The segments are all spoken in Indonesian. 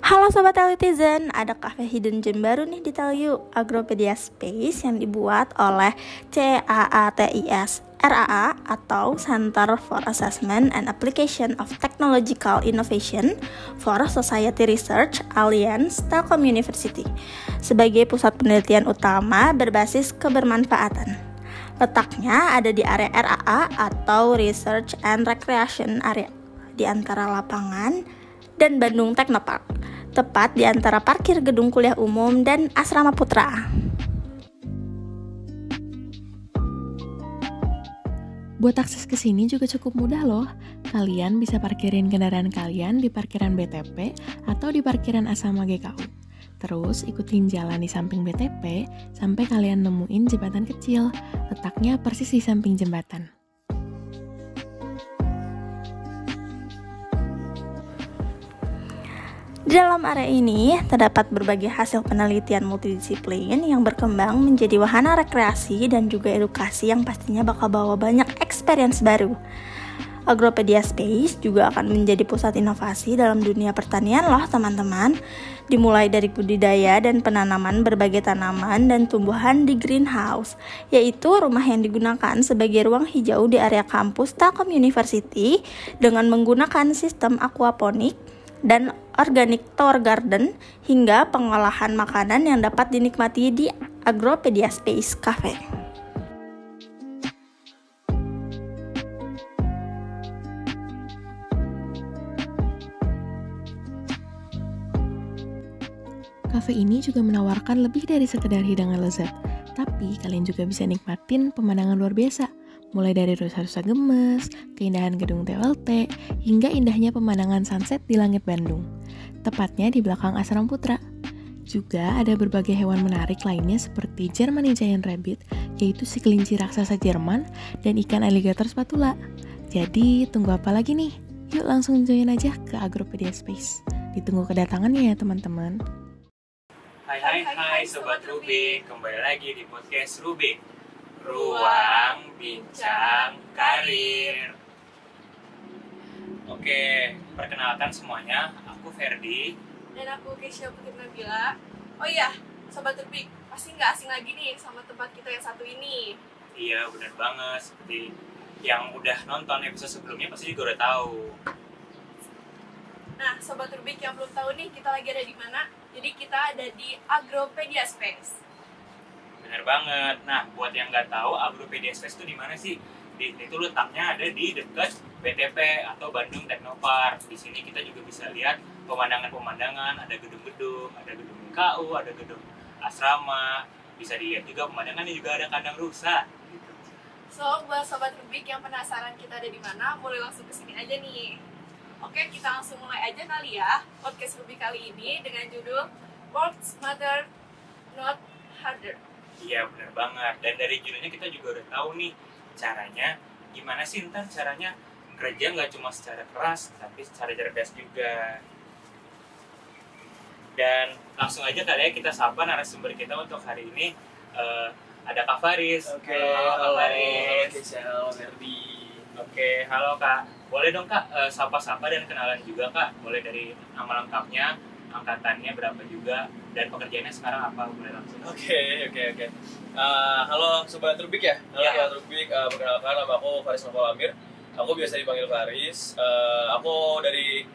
Halo Sobat Elitizen, ada cafe hidden gem baru nih di Telyu, Agropedia Space yang dibuat oleh CAATIS RAA atau Center for Assessment and Application of Technological Innovation for Society Research Alliance Telkom University sebagai pusat penelitian utama berbasis kebermanfaatan. Letaknya ada di area RAA atau Research and Recreation Area di antara lapangan dan Bandung Technopark, tepat di antara parkir gedung kuliah umum dan Asrama Putra. Buat akses ke sini juga cukup mudah loh. Kalian bisa parkirin kendaraan kalian di parkiran BTP atau di parkiran Asrama GKU. Terus ikutin jalan di samping BTP sampai kalian nemuin jembatan kecil. Letaknya persis di samping jembatan. Di dalam area ini terdapat berbagai hasil penelitian multidisiplin yang berkembang menjadi wahana rekreasi dan juga edukasi yang pastinya bakal bawa banyak experience baru. Agropedia Space juga akan menjadi pusat inovasi dalam dunia pertanian loh teman-teman. Dimulai dari budidaya dan penanaman berbagai tanaman dan tumbuhan di greenhouse, yaitu rumah yang digunakan sebagai ruang hijau di area kampus Telkom University dengan menggunakan sistem aquaponik dan organic tower garden hingga pengolahan makanan yang dapat dinikmati di Agropedia Space Cafe. Cafe ini juga menawarkan lebih dari sekedar hidangan lezat, tapi kalian juga bisa nikmatin pemandangan luar biasa, mulai dari rusa-rusa gemes, keindahan gedung TLT, hingga indahnya pemandangan sunset di langit Bandung, tepatnya di belakang Asrama Putra. Juga ada berbagai hewan menarik lainnya seperti Germany Giant Rabbit, yaitu si kelinci raksasa Jerman, dan ikan alligator spatula. Jadi, tunggu apa lagi nih? Yuk langsung join aja ke Agropedia Space. Ditunggu kedatangannya ya teman-teman. Hai Sobat Rubik, kembali lagi di podcast Rubik, Ruang Bincang Karir. Oke, perkenalkan semuanya, aku Ferdi. Dan aku Keisha Putri Nabila. Oh iya, Sobat Rubik, pasti nggak asing lagi nih sama tempat kita yang satu ini. Iya, benar banget, seperti yang udah nonton episode sebelumnya pasti juga udah tahu. Nah, Sobat Rubik yang belum tahu nih, kita lagi ada di mana? Jadi kita ada di Agropedia Space. Benar banget. Nah, buat yang nggak tahu, Agropedia Space itu di mana sih? Itu letaknya ada di dekat BTP atau Bandung Technopark. Di sini kita juga bisa lihat pemandangan-pemandangan, ada gedung-gedung, ada gedung KU, ada gedung asrama. Bisa dilihat juga pemandangannya, juga ada kandang rusa. Gitu. So, buat Sobat Rubik yang penasaran kita ada di mana, boleh langsung ke sini aja nih. Oke, kita langsung mulai aja kali ya podcast Rubik kali ini dengan judul Work Smarter Not Harder. Iya, benar banget. Dan dari judulnya kita juga udah tahu nih caranya, gimana sih ntar caranya kerja nggak cuma secara keras, tapi secara cerdas juga. Dan langsung aja kali ya kita sapa narasumber kita untuk hari ini. Ada Kak Faris. Oke, halo Kak Faris. Halo Ferdi. Oke, halo Kak. Boleh dong Kak sapa-sapa dan kenalan juga Kak. Boleh dari nama lengkapnya, angkatannya berapa juga, dan pekerjaannya sekarang apa, boleh langsung. Oke. Halo Sobat Rubik ya. Halo Ya. Sobat Rubik, perkenalkan nama aku Faris Novel Amir. Aku biasa dipanggil Faris. Aku dari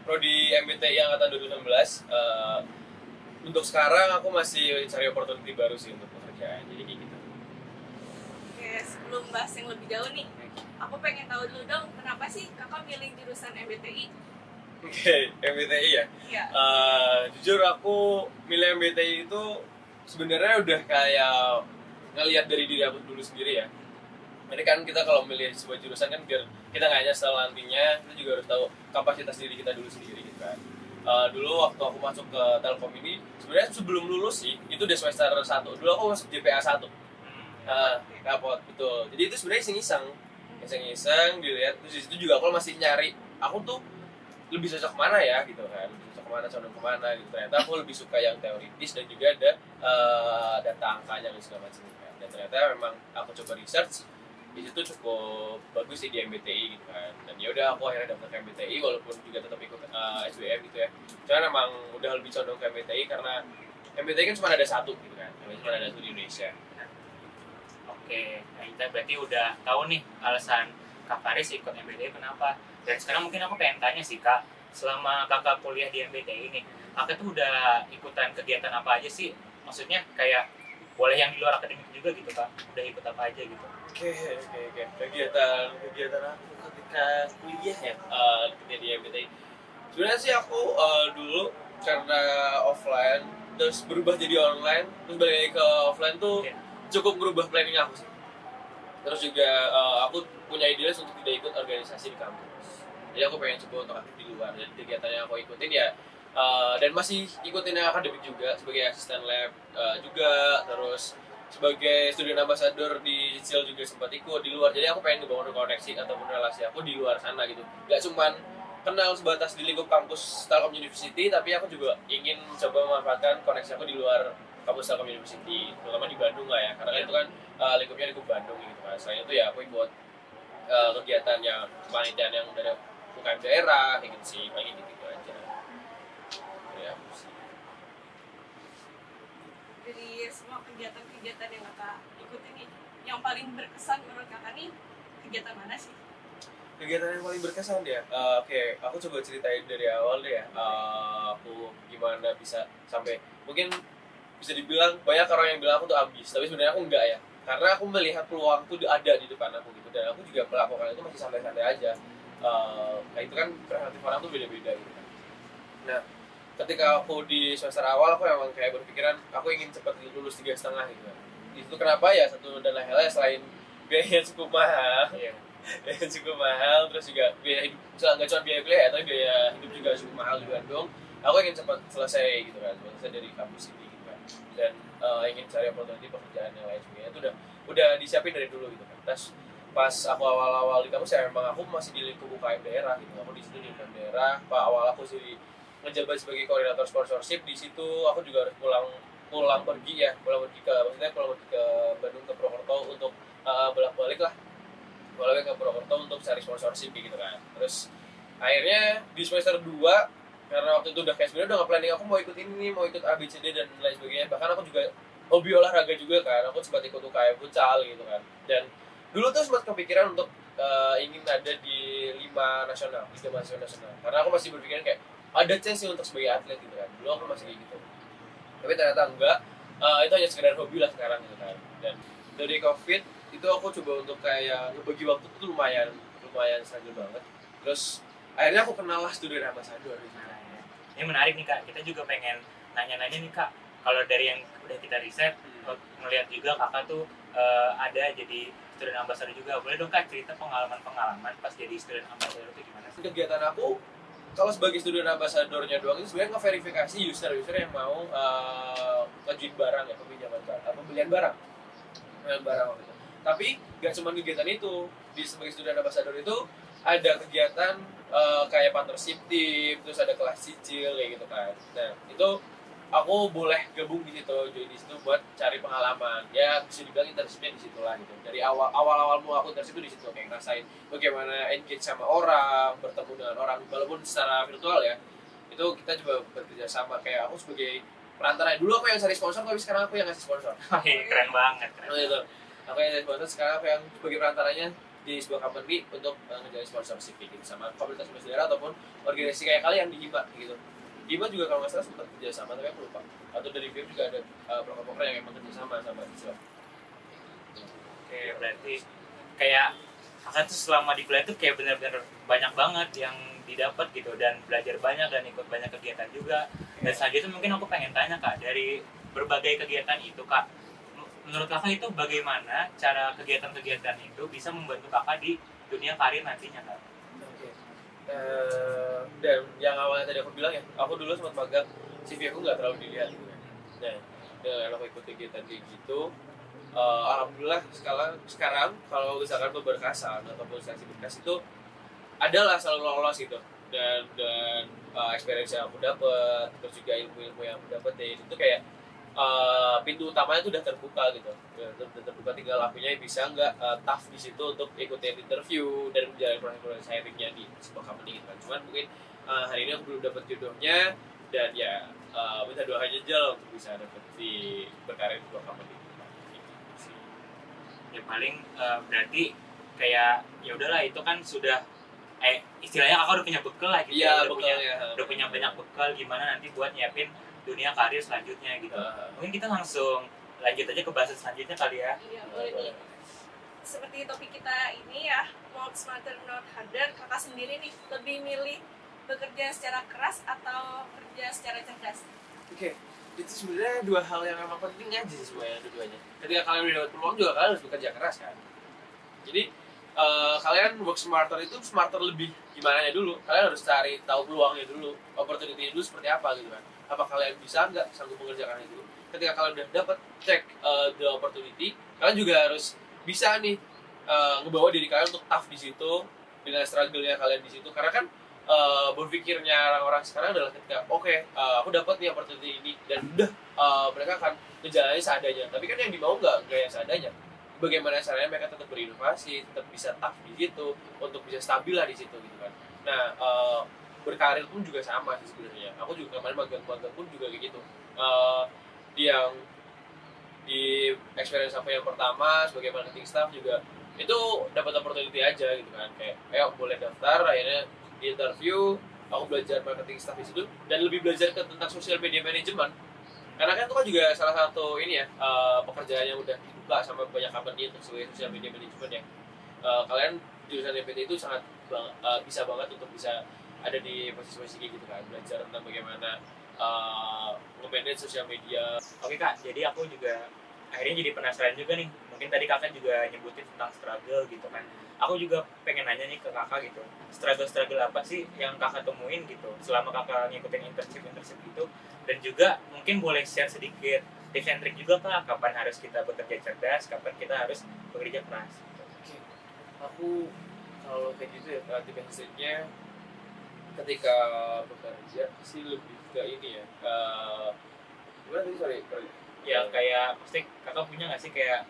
Prodi MBTI angkatan 2019. Untuk sekarang aku masih cari opportunity baru sih untuk pekerjaan. Jadi kayak gitu. Oke, sebelum bahas yang lebih jauh nih, aku pengen tahu dulu dong, kenapa sih kakak milih jurusan MBTI? Oke, MBTI ya. Iya. Jujur aku milih MBTI itu sebenarnya udah kayak ngelihat dari diri aku dulu sendiri ya. Jadi kan kita kalau milih sebuah jurusan kan biar kita nggak nyesel nantinya, kita juga harus tahu kapasitas diri kita dulu sendiri gitu kan. Dulu waktu aku masuk ke Telkom ini, sebenarnya sebelum lulus sih, itu udah semester 1. Dulu aku masuk JPA 1. Rapot, betul. Jadi itu sebenarnya iseng-iseng dilihat, terus di situ juga aku masih nyari, aku tuh lebih cocok kemana ya gitu kan, condong kemana gitu. Ternyata aku lebih suka yang teoritis dan juga ada data angkanya dan segala macam kan. Dan ternyata memang aku coba research, di situ cukup bagus sih di MBTI gitu kan. Dan ya udah aku akhirnya daftar ke MBTI walaupun juga tetap ikut SBM gitu ya. Cuman emang udah lebih condong ke MBTI karena MBTI kan cuma ada satu gitu kan, cuma ada satu di Indonesia. Oke, nah kita berarti udah tahu nih alasan Kak Faris ikut MBTI kenapa. Dan sekarang mungkin aku pengen tanya sih Kak, selama kakak kuliah di MBTI ini, kakak tuh udah ikutan kegiatan apa aja sih? Maksudnya kayak boleh yang di luar akademik juga gitu Kak, udah ikut apa aja gitu? Oke. Kegiatan aku ketika kuliah ya, ketika di MBTI. Sebenarnya sih aku dulu karena offline terus berubah jadi online, terus balik lagi ke offline tuh cukup merubah planning aku sih. Terus juga aku punya ide untuk tidak ikut organisasi di kampus. Jadi aku pengen coba untuk aktif di luar. Jadi kegiatan yang aku ikutin ya dan masih ikutin yang akademik juga sebagai asisten lab juga, terus sebagai student ambassador di CIL juga sempat ikut di luar. Jadi aku pengen ngebangun koneksi ataupun relasi aku di luar sana gitu. Gak cuman kenal sebatas di lingkup kampus Telkom University, tapi aku juga ingin coba memanfaatkan koneksi aku di luar kampus Telkom University, terutama di Bandung lah ya, karena itu kan lingkupnya lingkup Bandung gitu kan. Selain itu ya aku ikut kegiatan yang kepanitiaan yang dari UKM daerah, kayak gitu sih, paling gitu aja. Ya, Dari semua kegiatan-kegiatan yang kakak ikuti nih, yang paling berkesan menurut kakak nih kegiatan mana sih? kegiatan yang paling berkesan ya, oke, aku coba ceritain dari awal deh ya. Aku gimana bisa sampai, mungkin bisa dibilang banyak orang yang bilang aku tuh ambis, tapi sebenarnya aku enggak ya, karena aku melihat peluang tuh ada di depan aku gitu, dan aku juga melakukan itu masih santai-santai aja. Nah itu kan perspektif orang tuh beda-beda gitu kan. Nah ketika aku di semester awal aku emang kayak berpikiran aku ingin cepat lulus 3,5 gitu kan. Itu kenapa ya, satu dan lain halnya selain biaya cukup mahal, biaya cukup mahal, terus juga biaya hidup, nggak cuma biaya kuliah ya, tapi biaya hidup juga cukup mahal di Bandung. Aku ingin cepat selesai gitu kan, selesai dari kampus ini gitu kan, dan ingin cari opportunity pekerjaan yang lain sebagainya. Itu udah disiapin dari dulu gitu kan. Terus pas aku awal-awal di kampus ya memang aku masih di lingkup UKM daerah gitu. Aku di situ di UKM daerah. Awal aku sih ngejabat sebagai koordinator sponsorship di situ. Aku juga harus pulang pergi ke Bandung, ke Purwokerto untuk bolak-balik ke Purwokerto untuk cari sponsorship gitu kan. Terus akhirnya di semester 2, karena waktu itu udah kayak sebenarnya udah nggak planning aku mau ikut ini, mau ikut ABCD dan lain sebagainya. Bahkan aku juga hobi olahraga juga kan, aku sempat ikut UKM futsal gitu kan. Dan dulu tuh sempat kepikiran untuk ingin ada di Liga Nasional, karena aku masih berpikiran kayak ada chance untuk sebagai atlet gitu kan. Dulu aku masih kayak gitu, tapi ternyata enggak. Itu hanya sekedar hobi lah sekarang gitu kan. Dan dari COVID itu aku coba untuk kayak ngebagi waktu itu lumayan struggle banget. Terus akhirnya aku kenal lah student ambassador gitu. Ini menarik nih Kak, kita juga pengen nanya-nanya nih Kak, kalau dari yang udah kita riset, ngeliat juga kakak tuh ada jadi student ambassador juga. Boleh dong Kak cerita pengalaman-pengalaman pas jadi student ambassador itu gimana sih? Kegiatan aku kalau sebagai student ambassadornya doang itu sebenarnya ngeverifikasi user yang mau ngejuin barang ya, pembelian barang waktu itu. Tapi nggak cuma kegiatan itu, di sebagai student ambassador itu ada kegiatan kayak partnership team, terus ada kelas cicil kayak gitu kan. Nah itu aku boleh gabung di situ, join di situ buat cari pengalaman. Ya bisa dibilang internshipnya di situ lah gitu. Dari awal mau aku internship itu di situ, kayak ngerasain bagaimana engage sama orang, bertemu dengan orang walaupun secara virtual ya. Itu kita coba bekerja sama, kayak aku sebagai perantara. Dulu aku yang cari sponsor, tapi sekarang aku yang ngasih sponsor. Keren banget. Gitu. Aku yang cari sponsor, sekarang aku yang sebagai perantaranya di sebuah company untuk ngejalin sponsorship gitu sama komunitas daerah ataupun organisasi kayak kalian di HIMA gitu. HIMA juga kalau nggak salah sempat kerja sama, tapi aku lupa. Atau dari BIM juga ada program-program yang emang kerja sama siswa. Oke, berarti kayak kakak tuh selama di kuliah tuh kayak benar-benar banyak banget yang didapat gitu, dan belajar banyak dan ikut banyak kegiatan juga. Dan selanjutnya mungkin aku pengen tanya Kak, dari berbagai kegiatan itu Kak, menurut kakak itu bagaimana cara kegiatan-kegiatan itu bisa membantu kakak di dunia karir nantinya Kak? Oke. Dan yang awalnya tadi aku bilang ya, aku dulu sempat magang, CV aku nggak terlalu dilihat gitu. Nah, dengan aku ikut kegiatan kayak gitu, alhamdulillah sekarang kalau misalkan pemberkasan ataupun seleksi berkas itu adalah selalu lolos gitu. Dan experience yang aku dapat, terus juga ilmu yang aku dapetin itu kayak pintu utamanya tuh udah terbuka gitu, udah terbuka, tinggal akunya bisa nggak tough di situ untuk ikutin interview dan menjalani proses hiringnya di sebuah company gitu kan. Cuman mungkin hari ini aku belum dapat jodohnya, dan ya minta doa aja untuk bisa dapet di berkarir di sebuah company gitu sih. Ya paling berarti kayak ya udahlah, itu kan sudah istilahnya kakak udah punya bekal lah gitu. Iya, udah punya banyak bekal gimana nanti buat nyiapin dunia karir selanjutnya gitu. Mungkin kita langsung lanjut aja ke bahasa selanjutnya kali ya. Iya, boleh nih. Seperti topik kita ini ya, work smarter not harder, kakak sendiri nih lebih milih bekerja secara keras atau kerja secara cerdas? Oke, itu sebenarnya dua hal yang memang penting aja sih sebenarnya dua-duanya. Ketika kalian udah dapat peluang juga kalian harus bekerja keras kan. Jadi kalian work smarter itu smarter lebih gimana ya dulu. Kalian harus cari tahu peluangnya dulu, opportunity dulu seperti apa gitu kan. Apa kalian bisa nggak sanggup mengerjakan itu. Ketika kalian udah dapat check the opportunity, kalian juga harus bisa nih ngebawa diri kalian untuk tough di situ dengan struggle-nya kalian di situ. Karena kan berpikirnya orang-orang sekarang adalah ketika aku dapat nih opportunity ini dan udah mereka akan menjalani seadanya. Tapi kan yang dimau nggak yang seadanya. Bagaimana caranya mereka tetap berinovasi, tetap bisa tough di situ, untuk bisa stabil lah di situ gitu kan. Nah, berkarir pun juga sama sih sebenarnya. Aku juga kemarin magang pun juga kayak gitu. Yang di experience aku yang pertama sebagai marketing staff juga itu dapat opportunity aja gitu kan, kayak ayo boleh daftar, akhirnya di interview aku belajar marketing staff di situ dan lebih belajar tentang social media management. Karena kan itu kan juga salah satu ini ya, pekerjaan yang udah dibuka sama banyak company untuk sebagai social media management ya. Kalian jurusan MPT itu sangat bisa banget untuk bisa ada di posisi-posisi kayak gitu kan, belajar tentang bagaimana nge-manage social media. Oke kak, jadi aku juga akhirnya jadi penasaran juga nih. Mungkin tadi kakak juga nyebutin tentang struggle gitu kan. Aku juga pengen nanya nih ke kakak gitu, struggle apa sih yang kakak temuin gitu selama kakak ngikutin internship gitu, dan juga mungkin boleh share sedikit tips and trick juga kak, kapan harus kita bekerja cerdas, kapan kita harus bekerja keras gitu. Oke, aku kalau kayak gitu ya, tips and trick-nya ketika bekerja sih lebih ke ini ya, gimana tadi, sorry. Ya kayak pasti kakak punya nggak sih kayak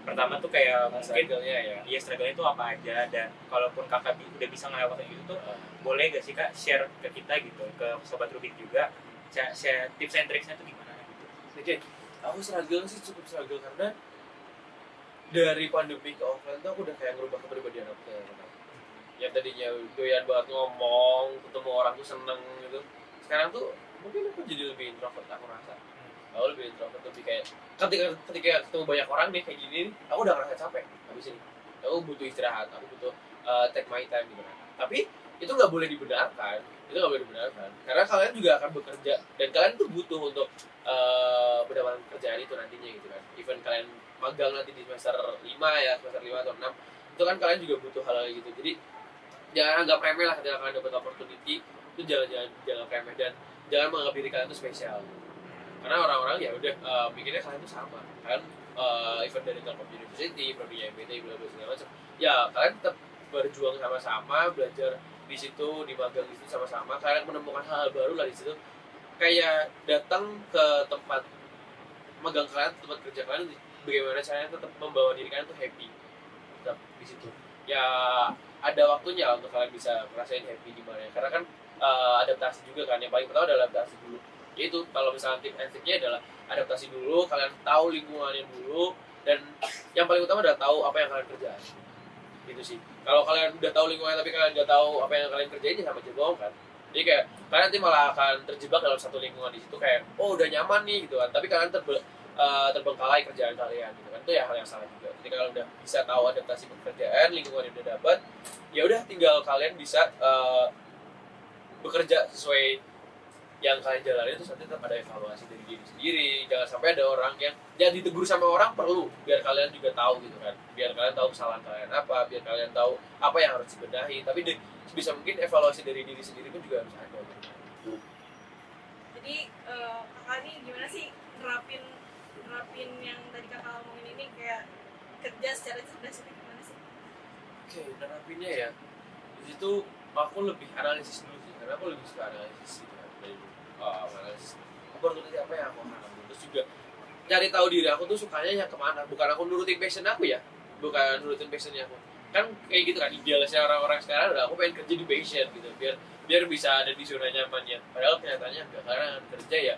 pertama tuh kayak mungkin struggle-nya ya. Iya, struggle itu apa aja, dan kalaupun kakak udah bisa ngelewatin itu tuh boleh gak sih kak share ke kita gitu, ke sobat Rubik juga, share tips and tricksnya tuh gimana gitu. Oke, aku struggle sih cukup struggle karena dari pandemi ke offline tuh aku udah kayak ngerubah kepribadian aku kayak gitu. Yang tadinya doyan banget ngomong, ketemu orang tuh seneng gitu. Sekarang tuh mungkin aku jadi lebih introvert, aku rasa. Aku lebih introvert, lebih kayak ketika ketemu banyak orang nih kayak gini, aku udah ngerasa capek habis ini. Aku butuh istirahat, aku butuh take my time gitu kan. Tapi itu nggak boleh dibenarkan, karena kalian juga akan bekerja dan kalian tuh butuh untuk mendapatkan pekerjaan itu nantinya gitu kan. Even kalian magang nanti di semester 5 ya, semester 5 atau 6, itu kan kalian juga butuh hal-hal gitu. Jadi jangan anggap remeh lah ketika kalian dapat opportunity, itu jangan remeh dan jangan menganggap diri kalian itu spesial. Karena orang-orang ya udah mikirnya kalian tuh sama. Kalian event dari Telkom University, prodinya MBT, bla bla segala macam. Ya kalian tetap berjuang sama-sama, belajar di situ, di magang di situ sama-sama. Kalian menemukan hal baru lah di situ. Kayak datang ke tempat magang kalian, tempat kerja kalian, bagaimana caranya tetap membawa diri kalian tuh happy, tetap di situ. Ya ada waktunya untuk kalian bisa ngerasain happy di mana. Karena kan adaptasi juga kan. Yang paling pertama adalah adaptasi dulu. Itu kalau misalnya tip and trick-nya adalah adaptasi dulu, kalian tahu lingkungannya dulu, dan yang paling utama adalah tahu apa yang kalian kerjain. Gitu sih. Kalau kalian udah tahu lingkungannya tapi kalian nggak tahu apa yang kalian kerjain, ya sama aja bohong kan. Jadi kayak kalian nanti malah akan terjebak dalam satu lingkungan di situ, kayak udah nyaman nih gitu kan, tapi kalian terbengkalai kerjaan kalian gitu kan. Itu ya hal yang salah juga. Jadi kalian udah bisa tahu adaptasi pekerjaan, lingkungan yang udah dapat, ya udah tinggal kalian bisa bekerja sesuai yang kalian jalani. Itu nanti tetap ada evaluasi dari diri sendiri. Jangan sampai ada orang yang ditegur sama orang, perlu biar kalian juga tahu gitu kan, biar kalian tahu kesalahan kalian apa, biar kalian tahu apa yang harus dibenahi. Tapi sebisa mungkin evaluasi dari diri sendiri pun juga harus ada gitu. Jadi kakak ini gimana sih nerapin yang tadi kakak ngomongin ini, kayak kerja secara cerdas itu gimana sih? Oke, nerapinnya ya di situ aku lebih analisis dulu sih, karena aku lebih suka analisis gitu kan. Dari analisis opportunity apa yang aku akan ambil. Terus juga cari tahu diri aku tuh sukanya yang kemana, bukan aku nurutin passion aku ya, bukan nurutin passionnya aku. Kan kayak gitu kan idealisnya orang-orang sekarang udah aku pengen kerja di passion gitu, biar bisa ada di zona nyamannya. Padahal kenyataannya enggak, karena kerja ya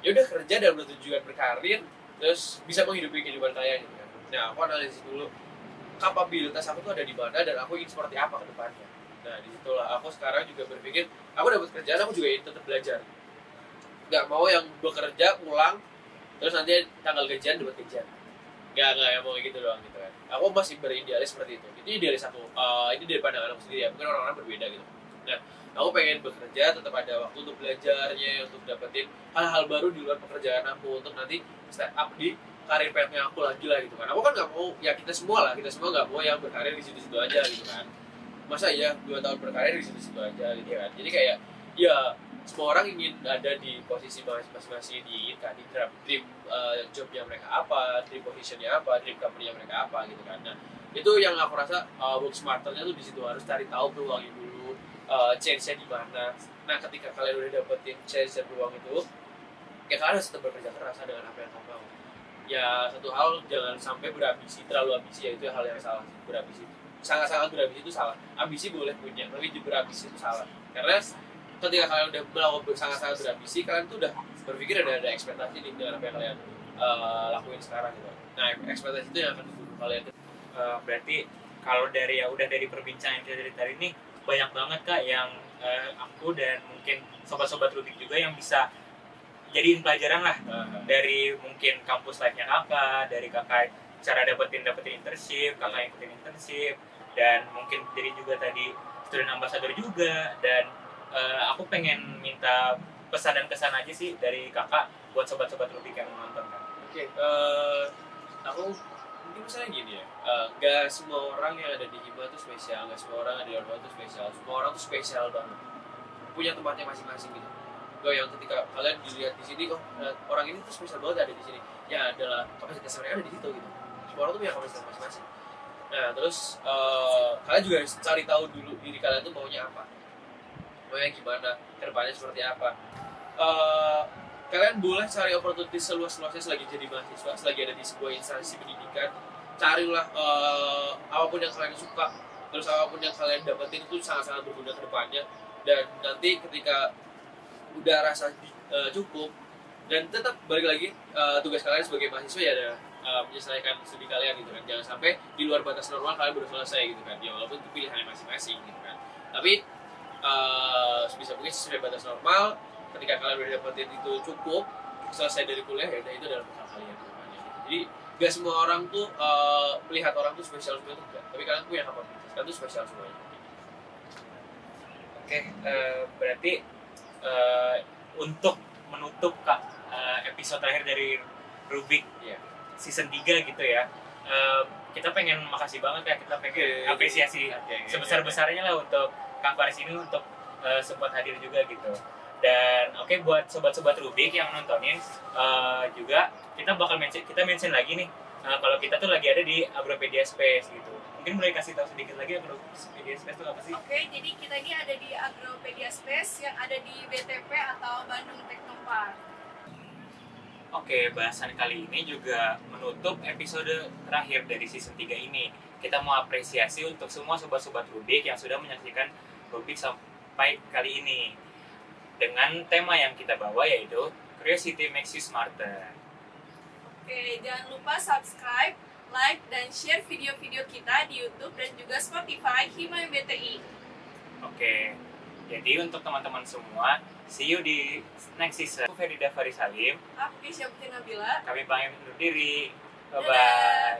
udah kerja dan bertujuan berkarir, terus bisa menghidupi kehidupan saya gitu kan. Nah aku analisis dulu kapabilitas aku tuh ada di mana dan aku ingin seperti apa ke depannya. Nah disitulah aku sekarang juga berpikir aku dapat kerjaan, aku juga ingin tetap belajar, nggak mau yang bekerja pulang terus nanti tanggal gajian dapat gajian, nggak yang mau kayak gitu doang gitu kan. Aku masih beridealis seperti itu. Ini idealis aku, ini dari pandangan aku sendiri ya, mungkin orang-orang berbeda gitu. Nah aku pengen bekerja, tetap ada waktu untuk belajarnya, untuk dapetin hal-hal baru di luar pekerjaan aku, untuk nanti step up di karir pathnya aku lagi lah gitu kan. Aku kan nggak mau, ya kita semua nggak mau yang berkarir di situ-situ aja gitu kan. Masa ya 2 tahun berkarir di situ-situ aja gitu kan. Jadi kayak ya semua orang ingin ada di posisi masing-masing di dream jobnya mereka apa, dream positionnya apa, dream company-nya mereka apa gitu kan. Nah itu yang aku rasa work smarter-nya tuh di situ, harus cari tahu peluangnya dulu, chance-nya di mana. Nah ketika kalian udah dapetin chance dan peluang itu, ya kalian harus tetap bekerja keras dengan apa yang kalian mau. Ya satu hal, jangan sampai berambisi, terlalu ambisi, ya itu hal yang salah sih. Berambisi, sangat-sangat berambisi itu salah. Ambisi boleh punya, tapi berambisi itu salah. Karena ketika kalian udah melakukan sangat-sangat berambisi, kalian tuh udah berpikir ada ekspektasi nih dengan apa yang kalian lakuin sekarang gitu. Nah ekspektasi itu yang akan membunuh kalian. Berarti kalau dari perbincangan kita dari tadi ini banyak banget Kak yang aku dan mungkin sobat-sobat Rubik juga yang bisa jadiin pelajaran lah dari mungkin kampus life-nya kakak, dari kakak cara dapetin internship, kakak ikutin internship, dan mungkin dari juga tadi student ambassador juga. Dan aku pengen minta pesan dan kesan aja sih dari kakak buat sobat-sobat Rubik yang menonton kan. Oke, aku mungkin misalnya gini ya, gak semua orang yang ada di Hima tuh spesial, gak semua orang ada di luar tuh spesial, semua orang tuh spesial banget, punya tempatnya masing-masing gitu. Yang ketika kalian dilihat di sini, orang ini tuh spesial banget ada di sini, ya adalah kapasitas mereka ada di situ gitu. Semua orang tuh punya kapasitas masing-masing. Nah terus kalian juga harus cari tahu dulu diri kalian tuh maunya apa, maunya gimana, kedepannya seperti apa. Kalian boleh cari opportunity seluas-luasnya selagi jadi mahasiswa, selagi ada di sebuah instansi pendidikan. Carilah apapun yang kalian suka, terus apapun yang kalian dapetin itu sangat-sangat berguna ke depannya. Dan nanti ketika udah rasa cukup, dan tetap balik lagi tugas kalian sebagai mahasiswa ya ada menyelesaikan studi kalian gitu kan. Jangan sampai di luar batas normal kalian baru selesai gitu kan, ya walaupun itu pilihannya masing-masing gitu kan. Tapi sebisa mungkin sesuai batas normal. Ketika kalian udah dapetin itu cukup, selesai dari kuliah ya itu adalah bekal kalian gitu. Jadi gak semua orang tuh melihat orang tuh spesial semua tuh enggak, tapi kalian punya kapasitas, kalian tuh spesial semuanya. Oke, berarti untuk menutup Kak episode terakhir dari Rubik season 3 gitu ya, kita pengen makasih banget ya, kita pengen apresiasi sebesar-besarnya lah untuk Kak Faris ini untuk sempat hadir juga gitu. Dan buat sobat-sobat Rubik yang nontonin juga kita bakal mention lagi nih kalau kita tuh lagi ada di Agropedia Space gitu. Mungkin boleh kasih tahu sedikit lagi Agropedia Space itu apa sih? Oke, jadi kita ini ada di Agropedia Space yang ada di BTP atau Bandung Technopark. Oke, bahasan kali ini juga menutup episode terakhir dari season 3 ini. Kita mau apresiasi untuk semua sobat-sobat Rubik yang sudah menyaksikan Rubik sampai kali ini. Dengan tema yang kita bawa yaitu Curiosity Makes You Smarter. Oke, jangan lupa subscribe, like, dan share video-video kita di YouTube dan juga Spotify Hima MBTI. Oke, jadi untuk teman-teman semua, see you di next season. Aku Ferida Faris Salim. Aku Keisha Putri Nabila. Kami pamit undur diri. Bye-bye. Dadah.